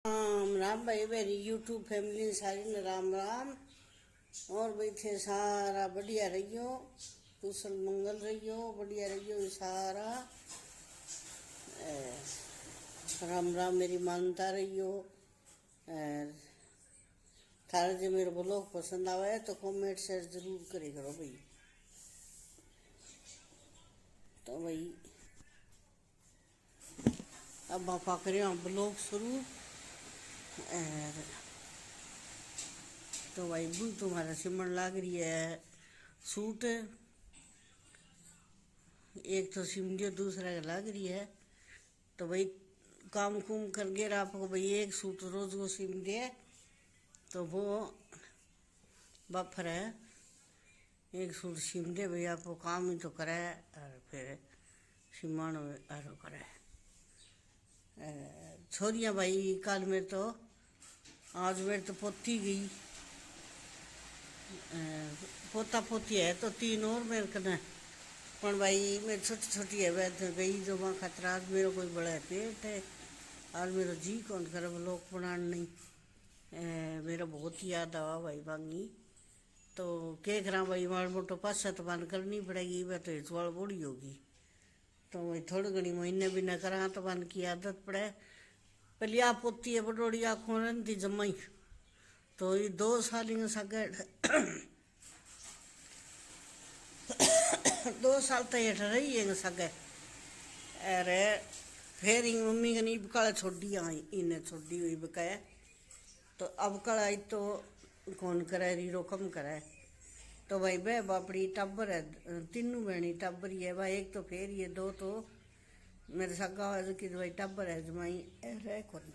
राम राम भाई मेरी YouTube family सारी ने राम राम। और भाई थे सारा बढ़िया रहियो, कुशल मंगल रहियो, बढ़िया रहियो ये सारा। राम राम मेरी मानता रहियो। थारा जो मेरे ब्लॉग पसंद आवे तो कमेंट शेयर जरूर करे करो भाई। तो भाई अब आप करें ब्लॉग शुरू। तो भाई बू तुम्हारा सिमण लाग रही है सूट। एक तो सिम दियो, दूसरा का लग रही है। तो भाई काम कुम कर गए आपको भाई एक सूट रोज को सिम दे तो वो बफर है। एक सूट सिम दे भाई आपको काम ही तो करे और फिर सिमण आरो करे। छोरियाँ भाई कल मेरे तो आज मेरे तो पोती गई, पोता पोती है तो तीन और मेरे कने। पर भाई मेरी छोटी छोटी है वह तो गई जो वहाँ खतरा। आज मेरा कोई बड़ा पेट है, आज मेरा जी कौन करे लोग बनान नहीं। मेरा बहुत ही याद आवा भाई बांगी। तो क्या करा भाई माड़ मोटो पासा तो बंद करनी पड़ेगी, वह तो इतवाल बूढ़ी होगी। तो भाई थोड़ी घनी महीने भी न करा तो बंद की आदत पड़े। पहले आप पोती है बडोड़ी आँखों रही जमाई तो ये 2 साल सगे 2 साल तो हेठ रही है सगे। अरे फिर ही मम्मी का नहीं बकाला छोड़ी आई इन्हें छोड़ी हुई बकाया। तो अब कड़ा तो कौन करे रीरो कम करे। तो भाई बह बापड़ी टब्बर है, तीनों बहनी टब्बर ही है भाई। एक तो फिर ये 2 तो मेरे सगा हो कि भाई टब्बर है जमाई रह कौन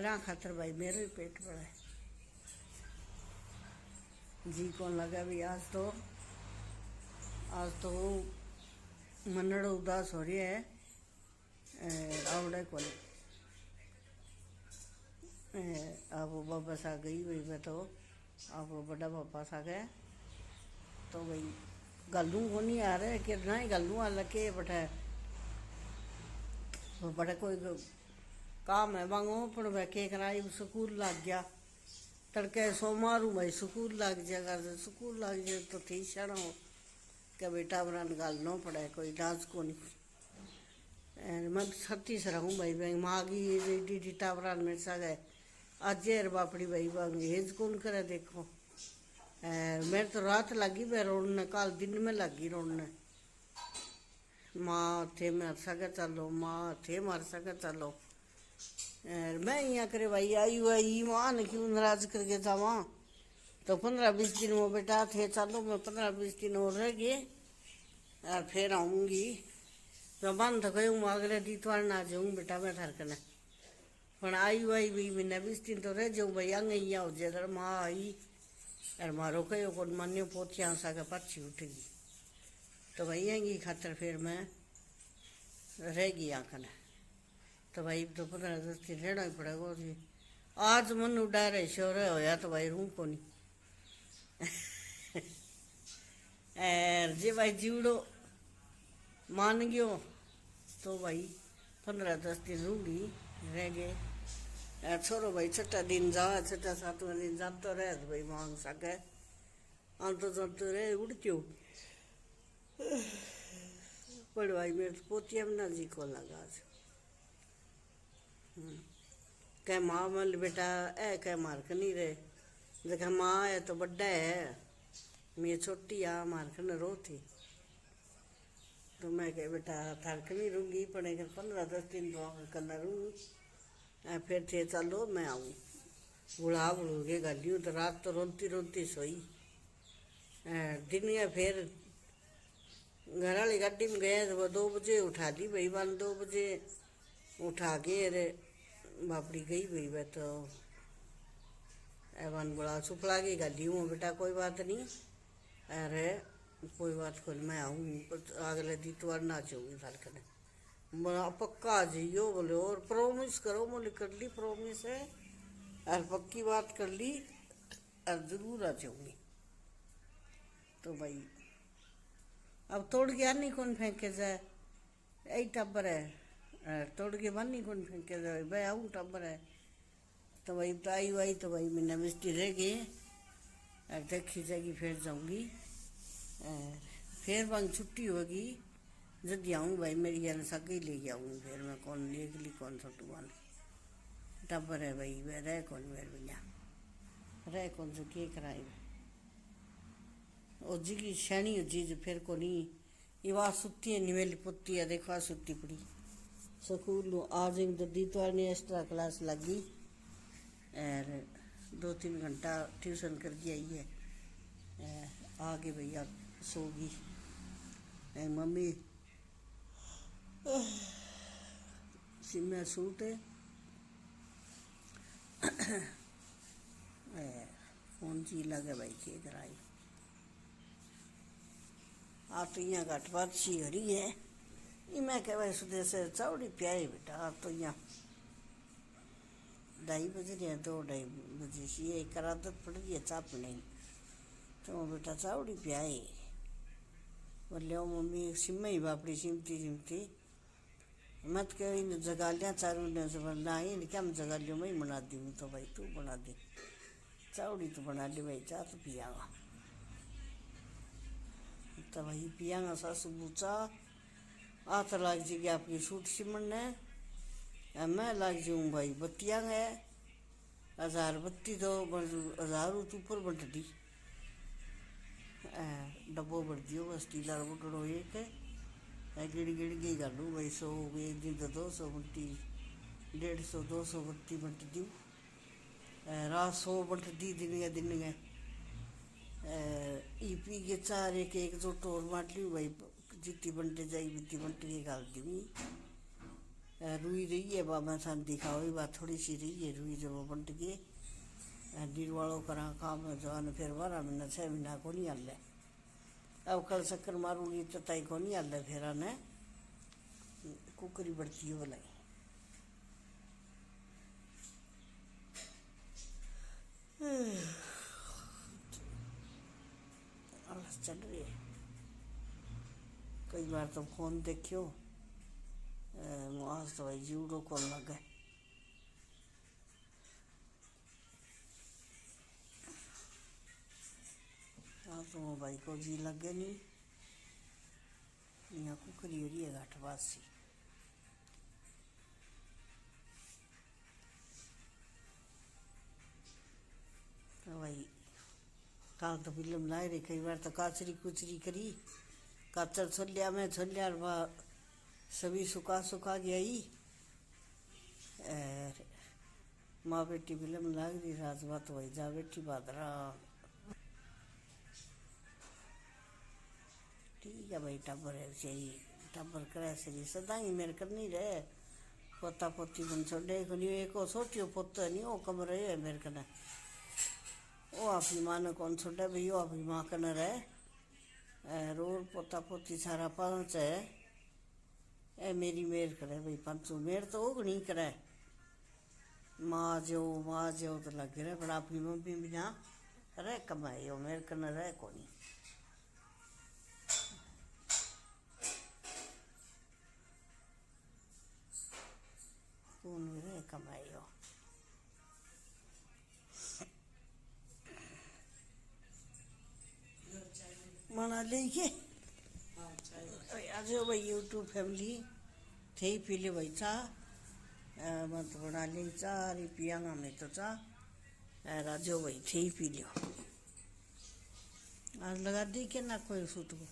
रा खातर भाई मेरे भी पेट बड़ा है। जी कौन लगा भी आज तो मनड़ उदास हो रही है। आवड़े को अब बाबा सा गई भाई मैं तो अब बड़ा पापा सा गया। तो भाई गलू को नहीं आ रहा कि ना ही गलू आ लगे बटा बड़ा कोई काम है वांगो पर वह के कराई स्कूल लग गया। तड़के सो मारू भाई स्कूल लग जाए कर स्कूल लग जाए तो ठीक क्षण हो क्या बेटा बना गल न पड़े कोई डांस को नहीं। मैं सत्ती से रहूँ भाई भाई माँ की डी टावरान मेरे सा गए आज यार बापड़ी भाई बांगी हेज कौन करे देखो। मेरे तो रात लगी भाई रोने, कल दिन में लगी रोने। माँ थे मर सके चलो, माँ थे मर सके चलो। मैं यहाँ करे भाई आई माँ ने क्यों नाराज करके जावा। तो 15-20 दिन वो बेटा थे चलो मैं 15-20 दिन और रह गए और फिर आऊँगी। तो बंद कहूँ अगले दीतवार ना जाऊँ बेटा मैं ठर कने। पर आई भी महीना 20 दिन तो रह जाऊँ भाई अंग ही हो जाए। अगर माँ आई और मारो कहो को मान्यो पोथिया सा के पक्षी उठेगी तो भाई आएंगी खातर फिर मैं रहेगी आँखने। तो भाई तो 15-10 दिन रहना ही पड़ेगा जी। आज मन उड़ा रहे शोर होया तो भाई रू को नहीं जे भाई जीवड़ो मान गयो तो भाई 15-10 दिन रूंगी रह गए। छोरो भाई 6ठा दिन जा 6ठा-7वां दिन जातो रहे तो भाई मांग सके आंतो जातो रहे उड़ क्यों। पर भाई मेरे तो पोतिया में ना जी को लगा आज कह माँ मल बेटा है कह मार्क नहीं रहे देखा माँ है तो बड्डा है मैं छोटी आ मार्क न रो थी। तो मैं कह बेटा थरक नहीं रूंगी पर 15-10 दिन तो करना रूंगी फिर थे चलो मैं आऊँ बुढ़ा बुढ़ू के गलियों। तो रात तो रोती रोती सोई। दिन या फिर घर वाली गाड़ी में गए तो वो 2 बजे उठा दी भाई 2 बजे उठा के अरे बापड़ी गई भाई वह तो एवन बड़ा सुपला की गली हूँ बेटा कोई बात नहीं। अरे कोई बात को मैं आऊँ अगले दीतवार ना चाहूँगी फलकने बड़ा पक्का जियो बोले और प्रोमिस करो बोले कर ली प्रोमिस है और पक्की बात कर ली और जरूर आ जाऊँगी। तो भाई अब तोड़ गया नहीं कौन फेंके जाए यही टब्बर है तोड़ के बनी कौन फेंक के भाई आऊँ टब्बर है तो भाई तो आई वाई तो भाई मैंने मिस्टी रह गई देखी जाएगी फिर जाऊँगी फिर वहाँ छुट्टी होगी जब आऊँ भाई मेरी यार सगे ले आऊँगी फिर मैं कौन लेगली कौन छोटू वाल टब्बर है भाई वे रह कौन मेरे भैया रह कौन से के कराए और जी की शैनी हो चीज फिर को नहीं ये बात सुती है निवेली पुत्ती है देखो सुती पड़ी स्कूल आज दीतवार ने एक्स्ट्रा क्लास लगी और 2-3 घंटा ट्यूशन करके आई है आगे भैया सोगी मम्मी सिम्मा सूट है फोन जी लगे भाई के कराई आप तो यहाँ घट बात सी हो रही है ये मैं कह भाई सुधे से चौड़ी प्याई बेटा आप तो यहाँ 2:30 बज रहे हैं 2-2:30 बजे से ये एक आदत पड़ रही है चाप नहीं तो बेटा चावड़ी प्याई बोले ओ मम्मी सिम्मा ही बापड़ी सिमती मत कह इन जगा लिया चारों ने ना ही क्या मैं जगा लियो मैं बना दी हूँ तो भाई तू बना दे चावड़ी तो बना ली भाई चाह तो पियागा तो भाई पियागा सासू बूचा आत लाग जाएगी आपकी सूट सिमन ने मैं लाग जाऊँ भाई बत्तियाँ है 1000 बत्ती तो 1000 ऊपर बढ़ दी डब्बो बढ़ दियो बस टीला बुटड़ो एक गिड़ गई गालू भाई 100 एक दिन तो 200 बट्टी 150-200 बत्ती बंट दी रात 100 बंट दी दिन गए ई पी के 4 एक जो टोर बांट ली भाई जितनी बंटे जाई बिती बंट के गाल दी रुई रही है बाबा सान दिखाओ ये बात थोड़ी सी रही है रुई जब वो बंट के निर्वालों करा काम है जवान फिर 12 महीना 6 महीना को नहीं हल अब कल शक्कर मारूंगी तो तय को नहीं हल फिर आने कुकरी बढ़ती है बोलाई चल रही है कई बार तो फोन देखियो आज तो भाई जूडो कौन लगे तो भाई को जी लगे नहीं यहाँ कुकरी हो रही है घाट बासी तो भाई काल तो फिल्म लाई रही कई बार तो काचरी कुचरी करी काचर छोलिया में छोलिया सभी सुखा गई माँ बेटी फिल्म लाग रही रात बात वही जा बेटी बादरा ठीक है भाई टब्बर है सही टब्बर करे सही सदा ही मेरे करनी रहे पोता पोती बन छोड़े को नहीं एक सोटियो पोता नहीं वो कम रहे है मेरे कने वो अपनी माँ ने कौन छोड़े भाई वो अपनी माँ कने रहे रोज पोता पोती सारा पाँच है मेरी मेर करे भाई 500 मेर तो वो नहीं करे माँ जो तो लग रहे पर अपनी मम्मी भी ना रह कमाए हो मेरे कने रह को नहीं कौन रह कमाए हो मना लेके आज भाई यूट्यूब फैमिली थे पी ले भाई चाह मत बना ले चाह अरे पियागा मैं तो चाह राजो भाई थे पी लियो आज लगा दी के ना कोई सूट को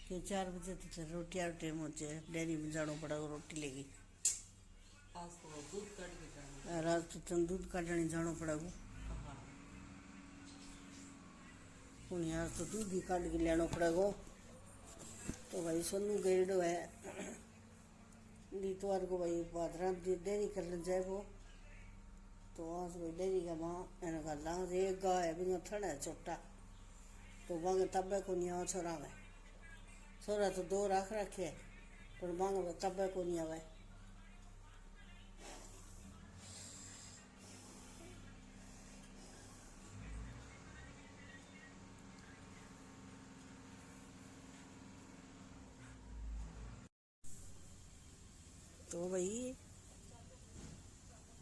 कि 4 बजे तो रोटी आ टाइम होते डेयरी में जाना पड़ेगा रोटी लेगी रात तो तुम दूध काटने जाना पड़ेगा हूँ यार तो दूध ही काट के लेना पड़ेगा तो भाई सोनू गेड़ो है दीतवार को भाई बादरा डेयरी कर ले जाए वो तो वहाँ से भाई डेयरी का माँ मैंने कहा ला एक गाय है बिना थड़ा है छोटा तो मांगे तबे को नहीं आवा छोरा में छोरा तो 2 राख रखे पर मांगे तबे को नहीं आवे तो भाई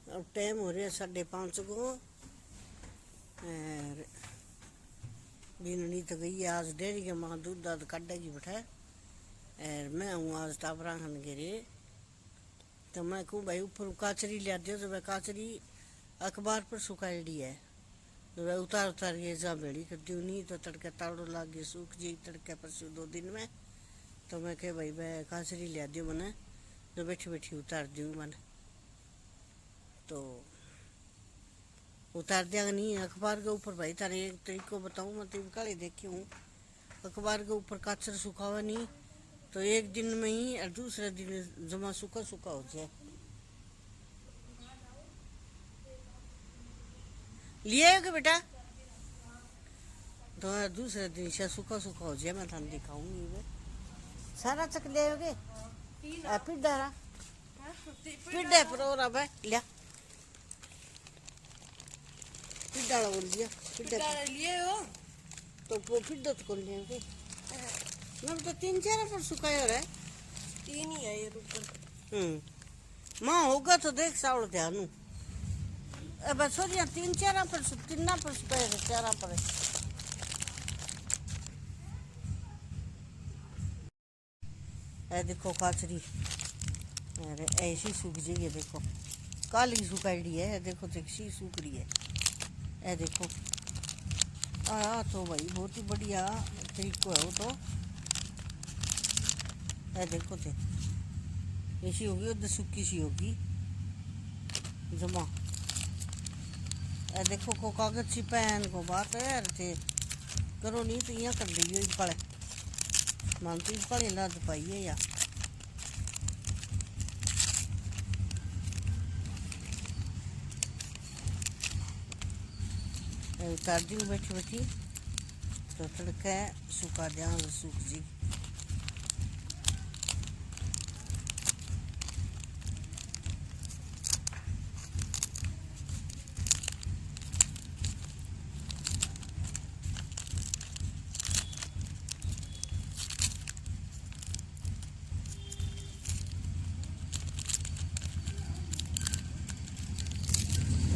अब टाइम हो रहा 5:30 को। और बिननी तो गई है आज डेयरी के माँ दूध दाद काटेगी बैठा। और मैं हूँ आज टापरा खान गिरे। तो मैं कहूँ भाई ऊपर काचरी लिया दे। तो वह काचरी अखबार पर सुखाई है। तो वह उतार उतार ये जा बेड़ी कर दी नहीं तो तड़के ताड़ो लाग गई सूख जी तड़के परसों 2 दिन में। तो मैं कह भाई वह काचरी लिया दियो मैंने तो बैठी बैठी उतार दी मैंने। तो उतार दिया नहीं अखबार के ऊपर भाई तारे एक तरीको बताऊँ मैं तो काली देखी हूँ। अखबार के ऊपर काचर सुखावा नहीं तो एक दिन में ही और दूसरे दिन जमा सूखा सूखा हो जाए। लिए आयोगे बेटा तो दूसरे दिन से सूखा सूखा हो जाए। मैं थाने दिखाऊंगी वे सारा चक ले आयोगे पिड्डा पिड्डा पर और अब लिया पिड्डा बोल दिया पिड्डा लिए हो तो वो पिड्डा तो कर लिया मैं तो 3-4 पर सुखाया रहा है 3 ही है ये ऊपर माँ होगा तो देख सावड़ ध्यान अब छोड़िया 3-4 पर 3 पर सुखाया 4 पर है। देखो काचरी अरे ऐसी सूख जाइए देखो काली सुखाई है। देखो देखी सूख रही है। ए देखो तो भाई बहुत ही बढ़िया तरीको है वो तो। ए देखो थे ऐसी होगी उधर सूखी सी होगी जमा। ए देखो को कागज सी पहन को बात है यार थे करो नहीं तो यहाँ कर दी पड़े मानती पड़े लद पाइए या उतार दी बैठी बैठी तो तड़के सूखा दिया सूख जी।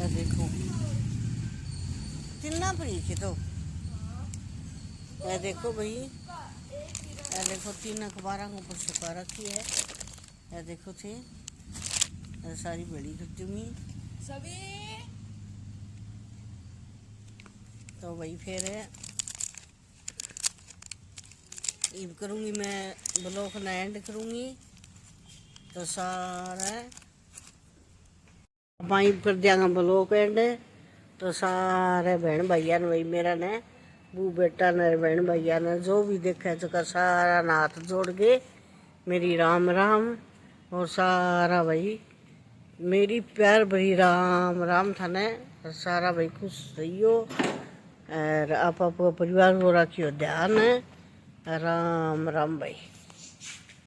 देखो कितना बरीक है तो ये देखो भाई ये देखो 3 अखबार के ऊपर सुखा रखी है। ये देखो थे सारी बड़ी करती हुई सभी। तो भाई फिर ये करूँगी मैं ब्लॉक ना एंड करूँगी तो सारा पाइप कर दिया ब्लॉक एंड। तो सारे बहन भैया ने भाई मेरा ने बू बेटा ने बहन भैया ने जो भी देखा है तो सारा ना हाथ जोड़ के मेरी राम राम। और सारा भाई मेरी प्यार भरी राम राम था ने सारा भाई खुश रहियो और आप परिवार को रखियो ध्यान। राम राम भाई।